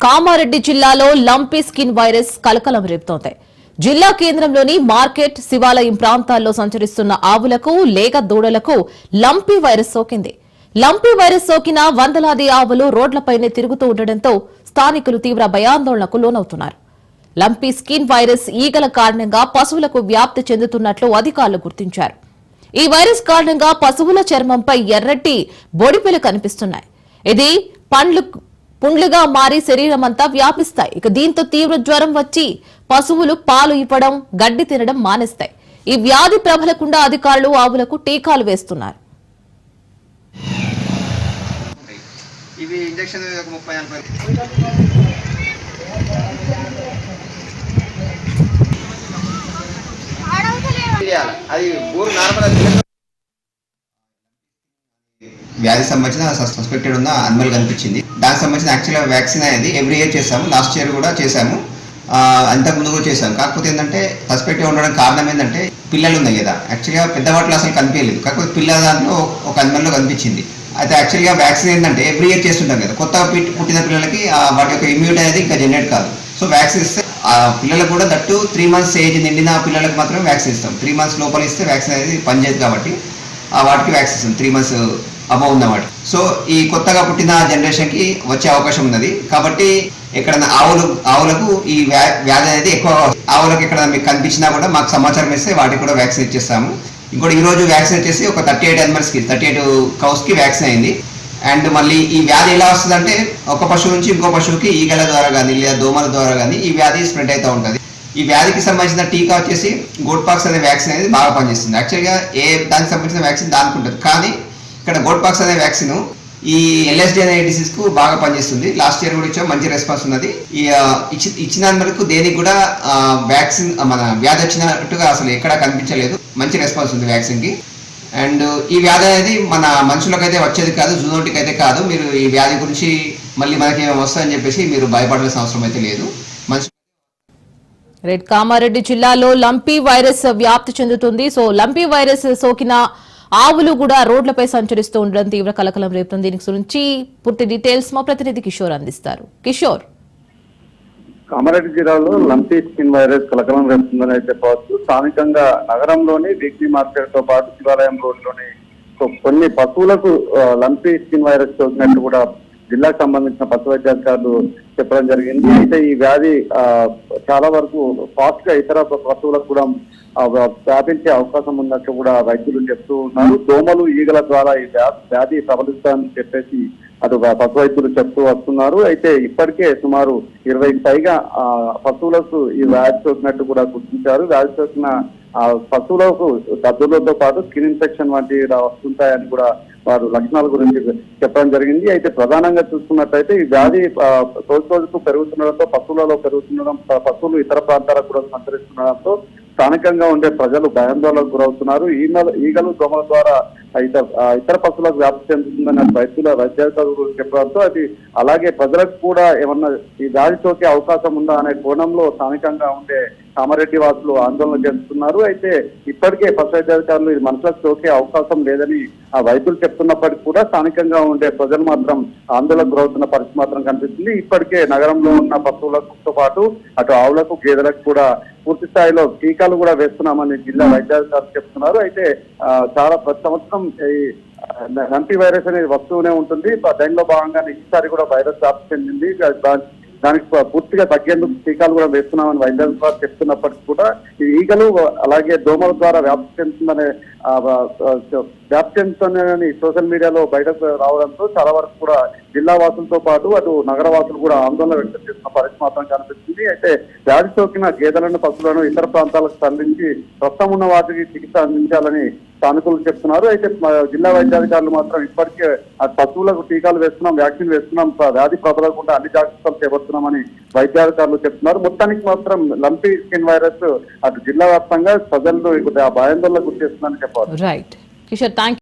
కామారెడ్డి జిల్లాలో lumpy skin virus కలకలం రేపుతోంది. జిల్లా కేంద్రంలోని మార్కెట్, శివాలయం ప్రాంతాల్లో సంచరిస్తున్న ఆవులకు, లేగ దూడలకు లంపీ వైరస్ సోకింది. లంపీ వైరస్ సోకిన వందలాది ఆవులు రోడ్లపైనే తిరుగుతూ ఉండడంతో స్థానికులు తీవ్ర భయాందోళనకు లోనవుతున్నారు. లంపీ స్కిన్ వైరస్ ఈగల కారణంగా పశువులకు వ్యాప్తి చెందుతున్నట్లు అధికారులు గుర్తించారు. ఈ వైరస్ కారణంగా పశువుల చర్మంపై ఎర్రటి బొడిపెలు కనిపిస్తున్నాయి. ఇది పుండ్లుగా మారి శరీరమంతా వ్యాపిస్తాయి. దీంతో తీవ్ర జ్వరం వచ్చి పశువులు పాలు ఇవ్వడం, గడ్డి తినడం మానేస్తాయి. ఈ వ్యాధి ప్రబలకుండా అధికారులు ఆవులకు టీకాలు వేస్తున్నారు. వ్యాధి సంబంధించిన సస్పెక్టెడ్ ఉన్న అనిమల్ కనిపించింది. దానికి సంబంధించిన యాక్చువల్గా వ్యాక్సిన్ అనేది ఎవ్రీ ఇయర్ చేస్తాము. లాస్ట్ ఇయర్ కూడా చేశాము, అంతకుముందు కూడా చేశాము. కాకపోతే ఏంటంటే సస్పెక్ట్గా ఉండడం కారణం ఏంటంటే పిల్లలు ఉన్నాయి కదా, యాక్చువల్గా పెద్దవాటిలో అసలు కనిపించలేదు. కాకపోతే పిల్లల దాంట్లో ఒక అనిమల్లో కనిపించింది. అయితే యాక్చువల్గా వ్యాక్సిన్ ఏంటంటే ఎవ్రీ ఇయర్ చేస్తుంటాం కదా, కొత్తగా పుట్టిన పిల్లలకి వాటి యొక్క ఇమ్యూనిటీ అనేది ఇంకా జనరేట్ కాదు. సో వ్యాక్సిన్ ఇస్తే ఆ పిల్లలకు కూడా దట్టు 3 months ఏజ్ నిండిన పిల్లలకు మాత్రమే వ్యాక్సిన్ ఇస్తాం. 3 months లోపల ఇస్తే వ్యాక్సిన్ అనేది పనిచేయదు కాబట్టి వాటికి వ్యాక్సిన్ ఇస్తాం 3 months అబౌవ్ ఉన్నవాటి. సో ఈ కొత్తగా పుట్టిన జనరేషన్కి వచ్చే అవకాశం ఉన్నది. కాబట్టి ఎక్కడైనా ఆవులకు ఈ వ్యాధి అనేది ఎక్కువ, ఆవులకు ఎక్కడ మీకు కనిపించినా కూడా మాకు సమాచారం ఇస్తే వాటికి కూడా వ్యాక్సిన్ ఇచ్చేస్తాము. ఇంకోటి ఈ రోజు వ్యాక్సిన్ వచ్చేసి ఒక 38 animalsకి 38 cows-కి వ్యాక్సిన్ అయింది. అండ్ మళ్ళీ ఈ వ్యాధి ఎలా వస్తుందంటే ఒక పశువు నుంచి ఇంకో పశువుకి ఈగల ద్వారా కానీ లేదా దోమల ద్వారా కానీ ఈ వ్యాధి స్ప్రెడ్ అవుతూ ఉంటుంది. ఈ వ్యాధికి సంబంధించిన టీకా వచ్చేసి గోట్ పాక్స్ అనే వ్యాక్సిన్ అనేది బాగా పనిచేస్తుంది. యాక్చువల్గా దానికి సంబంధించిన వ్యాక్సిన్ దానికి ఉంటుంది, కానీ ఇక్కడ గోట్ పాక్స్ అనే వ్యాక్సిన్ ఈ LSD అనే డిసీజ్కు బాగా పనిచేస్తుంది. లాస్ట్ ఇయర్ కూడా ఇచ్చాం, మంచి రెస్పాన్స్ ఉన్నది. ఈ ఇచ్చిన వరకు దేనికి కూడా వ్యాక్సిన్ మన వ్యాధి వచ్చినట్టుగా అసలు ఎక్కడా కనిపించలేదు. మంచి రెస్పాన్స్ ఉంది వ్యాక్సిన్కి. అండ్ ఈ వ్యాధి అనేది మన మనుషులకైతే వచ్చేది కాదు, జూనోటిక్ అయితే కాదు. మీరు ఈ వ్యాధి గురించి మళ్ళీ మనకి ఏమో వస్తుందని చెప్పేసి మీరు భయపడాల్సిన అవసరం అయితే లేదు. కామారెడ్డి జిల్లాలో లంపీ వైరస్ వ్యాప్తి చెందుతుంది. సో లంపీ వైరస్ సోకిన ఆవులు కూడా రోడ్లపై సంచరిస్తూ ఉండడం తీవ్ర కలకలం రేపుతుంది. దీనికి గురించి పూర్తి డీటెయిల్స్ మా ప్రతినిధి కిషోర్ అందిస్తారు. కిషోర్, కామారెడ్డి జిల్లాలో లంపీ స్కిన్ వైరస్ కలకలం రేపుతుందని చెప్పవచ్చు. స్థానికంగా నగరంలోని వీక్లీ మార్కెట్ తో పాటు శివాలయం రోడ్లోని కొన్ని పశువులకు లంపీ స్కిన్ వైరస్ సోకినట్టు కూడా జిల్లాకు సంబంధించిన పశు వైద్యాధికారులు చెప్పడం జరిగింది. అయితే ఈ వ్యాధి చాలా వరకు ఫాస్ట్ గా ఇతర పశువులకు కూడా వ్యాపించే అవకాశం ఉన్నట్టు కూడా వైద్యులు చెప్తూ ఉన్నారు. దోమలు, ఈగల ద్వారా ఈ వ్యాధి ప్రబలిస్తుందని చెప్పేసి అటు పశు వైద్యులు చెప్తూ వస్తున్నారు. అయితే ఇప్పటికే సుమారు 20కి పైగా పశువులకు ఈ వ్యాధి సోకినట్టు కూడా గుర్తించారు. వ్యాధి సోకిన పశువులకు దద్దులతో పాటు స్కిన్ ఇన్ఫెక్షన్ వంటివి వస్తుంటాయని కూడా వారు లక్షణాల గురించి చెప్పడం జరిగింది. అయితే ప్రధానంగా చూసుకున్నట్లయితే ఈ వ్యాధి రోజుకు పెరుగుతుండడంతో పశువులలో పెరుగుతుండడం, పశువులు ఇతర ప్రాంతాలకు కూడా సంచరిస్తుండడంతో స్థానికంగా ఉండే ప్రజలు భయాందోళనకు గురవుతున్నారు. ఈగలు, దోమల ద్వారా ఇతర పశువులకు వ్యాప్తి చెందుతుందని వైద్యాధికారులు చెప్పడంతో అది అలాగే ప్రజలకు కూడా ఏమన్నా ఈ వ్యాధి సోకే అవకాశం ఉందా అనే కోణంలో స్థానికంగా ఉండే కామారెడ్డి వాసులు ఆందోళన చేస్తున్నారు. అయితే ఇప్పటికే పశు వైద్యాధికారులు ఇది మనుషులకు సోకే అవకాశం లేదని వైద్యులు చెప్తున్నప్పటికీ కూడా స్థానికంగా ఉండే ప్రజలు మాత్రం ఆందోళనకు గురవుతున్న పరిస్థితి మాత్రం కనిపిస్తుంది. ఇప్పటికే నగరంలో ఉన్న పశువులతో పాటు అటు ఆవులకు, గేదెలకు కూడా పూర్తి స్థాయిలో టీకాలు కూడా వేస్తున్నామని జిల్లా వైద్యాధికారులు చెప్తున్నారు. అయితే చాలా ప్రతి సంవత్సరం ఈ లంపీ వైరస్ అనేది వస్తూనే ఉంటుంది. దానిలో భాగంగానే ఈసారి కూడా వైరస్ వ్యాప్తి చెందింది. దానికి పూర్తిగా తగ్గేందుకు టీకాలు కూడా వేస్తున్నామని వైద్యాధికారులు చెప్తున్నప్పటికీ కూడా ఈ ఈగలు అలాగే దోమల ద్వారా వ్యాప్తి చెందుతుందని సోషల్ మీడియాలో బయటకు రావడంతో చాలా వరకు కూడా జిల్లా వాసులతో పాటు అటు నగర వాసులు కూడా ఆందోళన వ్యక్తం చేస్తున్న పరిస్థితి మాత్రం కనిపిస్తుంది. అయితే వ్యాధి సోకిన గేదెలను, పశువులను ఇతర ప్రాంతాలకు తరలించి ప్రస్తుతం ఉన్న వాటికి చికిత్స అందించాలని స్థానికులు చెప్తున్నారు. అయితే జిల్లా వైద్యాధికారులు మాత్రం ఇప్పటికే పశువులకు టీకాలు వేస్తున్నాం, వ్యాక్సిన్ వేస్తున్నాం, వ్యాధి ప్రబలకుండా అన్ని జాగ్రత్తలు చేపడుతున్నామని వైద్యాధికారులు చెప్తున్నారు. మొత్తానికి మాత్రం లంపీ స్కిన్ వైరస్ అటు జిల్లా వ్యాప్తంగా ప్రజలను భయాందోళనకు గురి చేస్తుందని చెప్పారు. Right Kishore, thank you.